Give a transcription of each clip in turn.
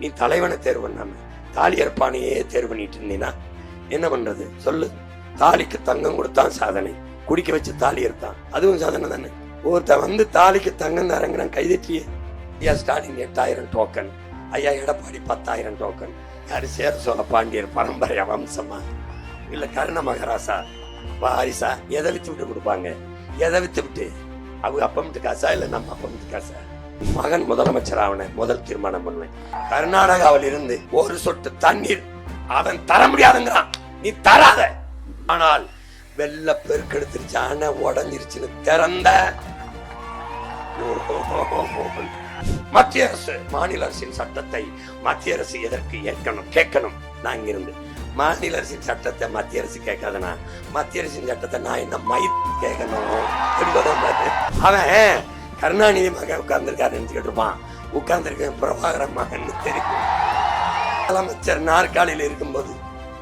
நீ தலைவனை தேர்வு பண்ணாம தாலி அற்பானையே தேர்வு பண்ணிட்டு இருந்தீங்கன்னா என்ன பண்றது சொல்லு? தாலிக்கு தங்கம் கொடுத்தான் சாதனை, குடிக்க வச்சு தாலி எடுத்தான், அதுவும் சாதனை தானே. ஒருத்த தாலிக்கு தங்கம் தரங்கிறான், கைதட்டியே. ஐயா ஸ்டாலின் 8000 டோக்கன், ஐயா எடப்பாடி 10,000 டோக்கன். யாரு? சேர சோழ பாண்டியர் பரம்பரையா, வம்சமா, இல்ல கருண மகராசா, வாரிசா? எதை வித்து விட்டு கொடுப்பாங்க? எதை வித்து விட்டு? அவங்க அப்பமிட்டு காசா இல்ல நம்ம அப்பமிட்டு காசா? மகன் முதலமைச்சர் ஆவன முதல் தீர்மானம் பண்ணுவேன். கர்நாடகாவில் இருந்து ஒரு சொட்டு தண்ணீர் அவன் தர முடியாதுங்கிறான், நீ தராத. ஆனால் வெள்ள பெருக்கெடுத்துருச்சு, அணை உடஞ்சிருச்சுன்னு திறந்த மத்திய அரசு மாநில அரசின் சட்டத்தை மத்திய அரசு எதற்கு ஏற்கணும் கேட்கணும்? நான் இங்கிருந்து மாநில அரசின் சட்டத்தை மத்திய அரசு கேட்காதனா மத்திய அரசின் சட்டத்தை நான் என்ன கேட்கணும்? அவன் கருணாநிதி மகன் உட்கார்ந்துருக்காரு நினைச்சுக்கிட்டு இருப்பான், உட்கார்ந்துருக்க பிரபாகரன் மகன் தெரியும். முதலமைச்சர் நாற்காலியில் இருக்கும்போது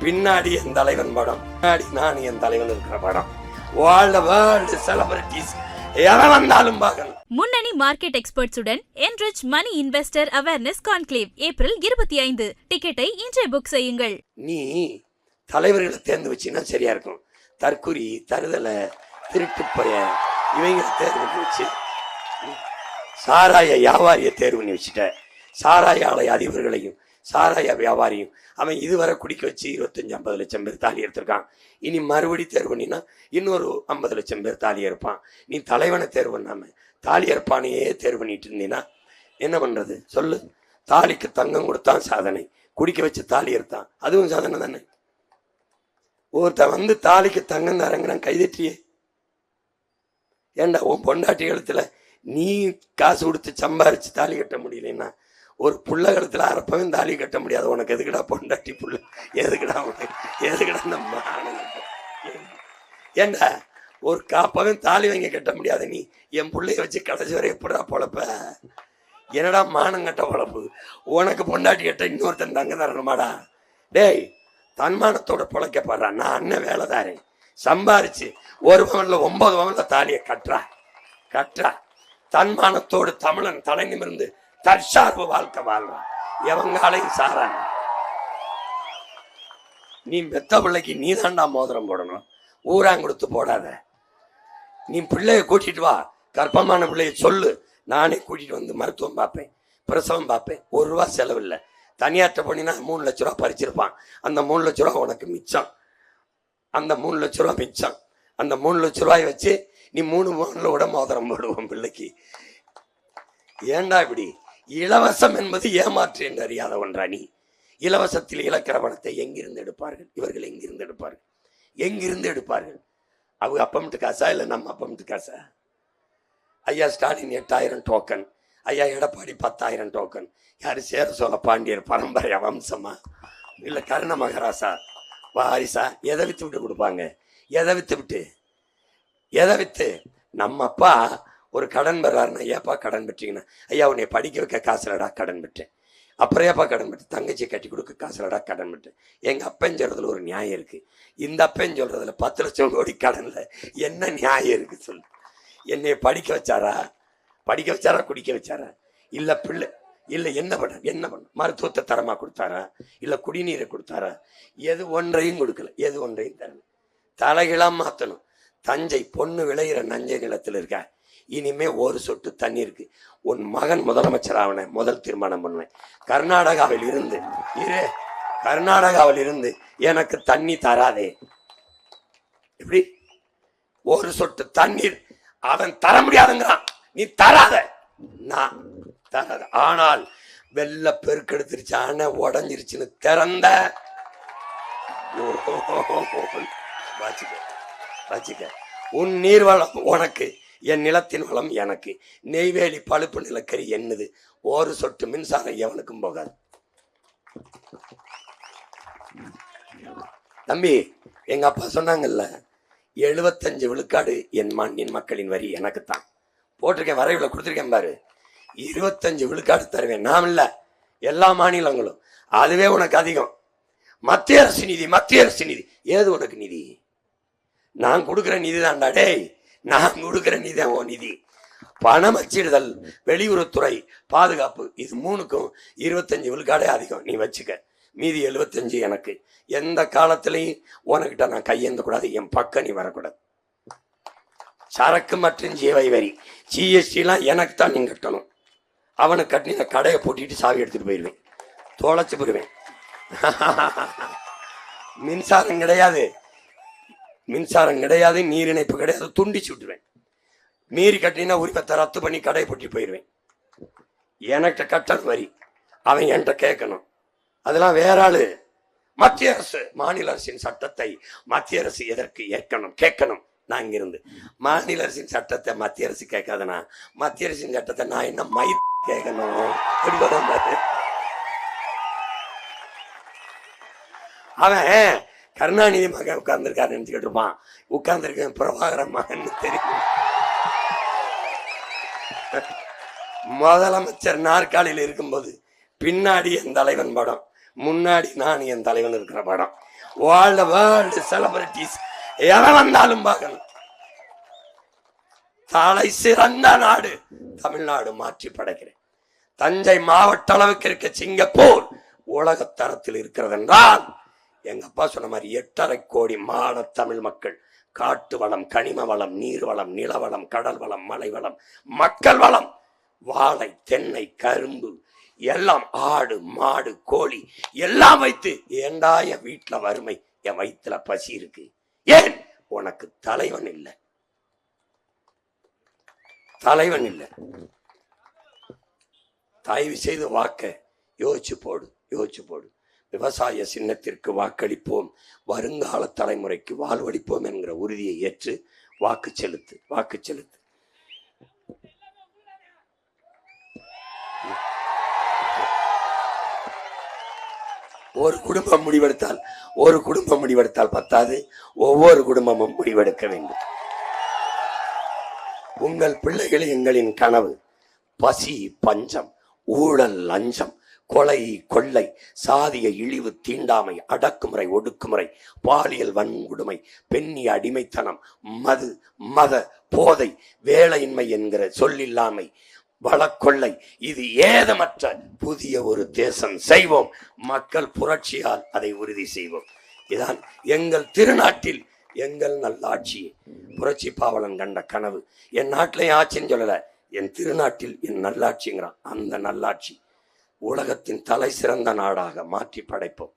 பின்னாடி என் தலைவன் படம், பின்னாடி நான் என் தலைவன் இருக்கிற படம், வேர்ல்டு செலிபிரிட்டிஸ் எவன் வந்தாலும் பார்க்கணும். முன்னணி market எக்ஸ்பர்ட்ஸுடன் enrich money investor awareness conclave April 25. டிக்கெட்டை இன்றே புக் செய்யுங்கள். நீ தலைவர்களை தேர்ந்து வச்சுன்னா சரியா இருக்கும். தற்குறி, தருதலை, திருட்டு பைய இவங்களை தேர்வு பண்ணி வச்சு சாராய வியாபாரிய தேர்வு பண்ணி வச்சுட்ட. சாராய ஆலை அதிபர்களையும் சாராய வியாபாரியும் அவன் இதுவரை குடிக்க வச்சு 25-50 லட்சம் பேர் தாலி எடுத்திருக்கான். இனி மறுபடி தேர்வு பண்ணினா இன்னொரு 50 லட்சம் பேர் தாலி எடுப்பான். நீ தலைவனை தேர்வு பண்ணாம தாலி அற்பானையே தேர்வு பண்ணிட்டு இருந்தீங்கன்னா என்ன பண்றது சொல்லு? தாலிக்கு தங்கம் கொடுத்தான் சாதனை, குடிக்க வச்சு தாலி எடுத்தான், அதுவும் சாதனை தானே. ஒருத்த தாலிக்கு தங்கம் தரங்கிறான், கைதட்டியே. ஏண்டா உன் பொண்டாட்டி கழுத்துல நீ காசு கொடுத்து சம்பாரிச்சு தாலி கட்ட முடியலன்னா ஒரு புள்ள கழுத்துல அறப்பவும் தாலி கட்ட முடியாது. உனக்கு எதுக்குடா பொண்டாட்டி புள்ள? எதுக்குடா உனக்கு? எதுக்குடா நம்ம? ஏண்டா ஒரு காப்பவும் தாலி வாங்கி கட்ட முடியாது நீ என் பிள்ளைய வச்சு கடைசி வரை எப்படா பொழப்ப? என்னடா மானம் கட்ட பொழப்பு? உனக்கு பொண்டாட்டி கட்ட இன்னொருத்தன் தங்க தரணுமாடா? டேய், தன்மானத்தோட பொழைக்க பாடுறா. நான் அண்ணன் வேலைதாரேன், சம்பாரிச்சு 1 பவன்ல 9 பவன்ல தாலியை கட்டுறா. தன்மானத்தோடு தமிழன் தலை நிமிர்ந்து தற்சார்பு வாழ்க்கை வாழ்றான். எவங்காலையும் சாரான். நீ பெத்த பிள்ளைக்கு நீ தாண்டா மோதிரம் போடணும், ஊராங்குடுத்து போடாத. நீ பிள்ளைய கூட்டிட்டு வா, கர்ப்பமான பிள்ளைய சொல்லு, நானே கூட்டிட்டு வந்து மருத்துவம் பார்ப்பேன், பிரசவம் பார்ப்பேன். 1 ரூபா செலவில்லை. தனியாற்ற பண்ணினா 3 லட்ச ரூபா பறிச்சிருப்பான். அந்த 3 லட்ச ரூபா உனக்கு மிச்சம். அந்த 3 லட்ச ரூபா மிச்சம். அந்த 3 லட்ச ரூபாய் வச்சு நீ 3 பவுன்ல விட மோதிரம் போடுவோம் பிள்ளைக்கு. ஏண்டா இப்படி? இலவசம் என்பது ஏமாற்று என்று அறியாத ஒன்றா நீ? இலவசத்தில் இழக்கிற பணத்தை எங்கிருந்து எடுப்பார்கள் இவர்கள்? எங்கிருந்து எடுப்பார்கள்? அவங்க அப்பமிட்டு காசா இல்ல நம்ம அப்பமிட்டு காசா? ஐயா ஸ்டாலின் 8000 டோக்கன், ஐயா எடப்பாடி 10,000 டோக்கன். யாரு? சேர சோழ பாண்டியர் பரம்பரையா, வம்சமா, இல்ல கருண மகராசா, வாரிசா? எதை வித்து விட்டு கொடுப்பாங்க? எதை வித்து? நம்ம அப்பா ஒரு கடன் பெறாருன்னா, ஐயாப்பா கடன் பெற்றீங்கன்னா, ஐயா உன்னை படிக்க வைக்க காசுலடா கடன் பெற்றேன். அப்புறம் ஏப்பா கடன் பெற்றேன்? தங்கச்சி கட்டி கொடுக்க காசுலடா கடன் பெற்றேன். எங்க அப்பன் சொல்றதுல ஒரு நியாயம் இருக்கு, இந்த அப்பன் சொல்றதுல 10 லட்சம் கோடி கடன்ல என்ன நியாயம் இருக்கு சொல்லு? என்னை படிக்க வச்சாரா, குடிக்க வச்சாரா? இல்ல பிள்ளை இல்ல என்ன பண்ண மருத்துவத்தை தரமா கொடுத்தாரா, இல்ல குடிநீரை கொடுத்தாரா? எது ஒன்றையும் கொடுக்கல, எது ஒன்றையும் தரல. தலைகளா மாத்தணும். தஞ்சை பொண்ணு விளையிற நஞ்சை நிலத்தில் இருக்க, இனிமே ஒரு சொட்டு தண்ணி இருக்கு. உன் மகன் முதலமைச்சர் ஆவன முதல் தீர்மானம் பண்ணுவேன். கர்நாடகாவில் இருந்து எனக்கு தண்ணி தராதே. எப்படி? ஒரு சொட்டு தண்ணீர் அவன் தர முடியாதுங்கிறான், நீ தராத. நான் தராத. ஆனால் வெள்ள பெருக்கெடுத்துருச்சு, அணை உடஞ்சிருச்சுன்னு திறந்த வச்சுக்க. உன் நீர் வளம் உனக்கு, என் நிலத்தின் வளம் எனக்கு. நெய்வேலி பழுப்பு நிலக்கரி என்னது? ஒரு சொட்டு மின்சாரம் எவனுக்கும் போகாது. தம்பி, எங்க அப்பா சொன்னாங்கல்ல, 75 விழுக்காடு என் மக்களின் வரி எனக்குத்தான் போட்டிருக்கேன், வரைவில் கொடுத்துருக்கேன் பாரு. 25 விழுக்காடு தருவேன். நாம் இல்ல, எல்லா மாநிலங்களும். அதுவே உனக்கு அதிகம். மத்திய அரசு நிதி. ஏது உனக்கு நிதி? நான் கொடுக்குற நிதி தான்டா. டேய், நான் கொடுக்குற நிதி தான் உன் நிதி. பணம் அச்சிடுதல், வெளியுறவுத்துறை, பாதுகாப்பு, இது 3க்கும் 25 விழுக்காடே அதிகம். நீ வச்சுக்க, மீதி 75 எனக்கு. எந்த காலத்திலையும் உனக்கிட்ட நான் கையேந்த கூடாது, என் பக்கம் நீ வரக்கூடாது. சரக்கு மற்றும் ஜீவை வரி, ஜிஎஸ்டிலாம் எனக்கு தான் நீங்க கட்டணும். அவனுக்கு கட்டி நான் கடையை பூட்டிட்டு சாவி எடுத்துட்டு போயிடுவேன், தொலைச்சு போயிடுவேன். மின்சாரம் கிடையாது, நீர் இணைப்பு கிடையாது, துண்டிச்சு விட்டுருவேன். மீறி கட்டினா உரிமத்தை ரத்து பண்ணி கடையை பூட்டி போயிடுவேன். எனக்கு கட்டணம் வரி, அவன் என்கிட்ட கேட்கணும். அதெல்லாம் வேற ஆளு. மத்திய அரசு, மாநில அரசின் சட்டத்தை மத்திய அரசு எதற்கு ஏற்கணும் கேட்கணும். நான் இங்கிருந்து மாநில அரசின் சட்டத்தை மத்திய அரசு கேட்காதுன்னா மத்திய அரசின் சட்டத்தை நான் என்ன கேட்கணும்? அவன் கருணாநிதி மகன் உட்கார்ந்துருக்காரு நினைச்சுக்கிட்டு இருப்பான். உட்கார்ந்துருக்க பிரபாகரன் மகன் தெரியும். முதலமைச்சர் நாற்காலியில் இருக்கும்போது பின்னாடி என் தலைவன் படம், முன்னாடி நான் என் தலைவன் இருக்கிற படம். வேர்ல்டு செலிபிரிட்டிஸ் எவன் வந்தாலும் பார்க்கணும். தலை சிறந்த நாடு தமிழ்நாடு, மாற்றி படைக்கிறேன். தஞ்சை மாவட்ட அளவுக்கு இருக்க சிங்கப்பூர் உலக தரத்தில் இருக்கிறது என்றால் எங்க அப்பா சொன்ன மாதிரி 8.5 கோடி மாட தமிழ் மக்கள், காட்டு வளம், கனிம வளம், நீர் வளம், நிலவளம், கடல் வளம், மலை வளம், மக்கள் வளம், வாழை, தென்னை, கரும்பு எல்லாம், ஆடு, மாடு, கோழி எல்லாம் வைத்து, ஏண்டா என் வீட்டுல வறுமை, என் வயிற்றுல பசி இருக்கு, ஏன் உனக்கு தலைவன் இல்லை, தலைவன் இல்லை. தயவு செய்து வாக்க யோசிச்சு போடு. விவசாய சின்னத்திற்கு வாக்களிப்போம், வருங்கால தலைமுறைக்கு வாழ்வளிப்போம் என்கிற உறுதியை ஏற்று வாக்கு செலுத்து. ஒரு குடும்பம் முடிவெடுத்தால் பத்தாது, ஒவ்வொரு குடும்பமும் முடிவெடுக்க வேண்டும். உங்கள் பிள்ளைகள் எங்களின் கனவு. பசி, பஞ்சம், ஊழல், லஞ்சம், கொலை, கொள்ளை, சாதிய இழிவு, தீண்டாமை, அடக்குமுறை, ஒடுக்குமுறை, பாலியல் வன்கொடுமை, பெண்ணிய அடிமைத்தனம், மது, மத போதை, வேலையின்மை என்கிற சொல்லில்லாமை, வளக்கொள்ளை, இது ஏதமற்ற புதிய ஒரு தேசம் செய்வோம். மக்கள் புரட்சியால் அதை உறுதி செய்வோம். இதான் எங்கள் திருநாட்டில் எங்கள் நல்லாட்சி. புரட்சி பாவலன் கண்ட கனவு. என் நாட்டிலையும் ஆட்சின்னு சொல்லல, என் திருநாட்டில் என் நல்லாட்சிங்கிறான். அந்த நல்லாட்சி உலகத்தின் தலை சிறந்த நாடாக மாற்றி படைப்போம்.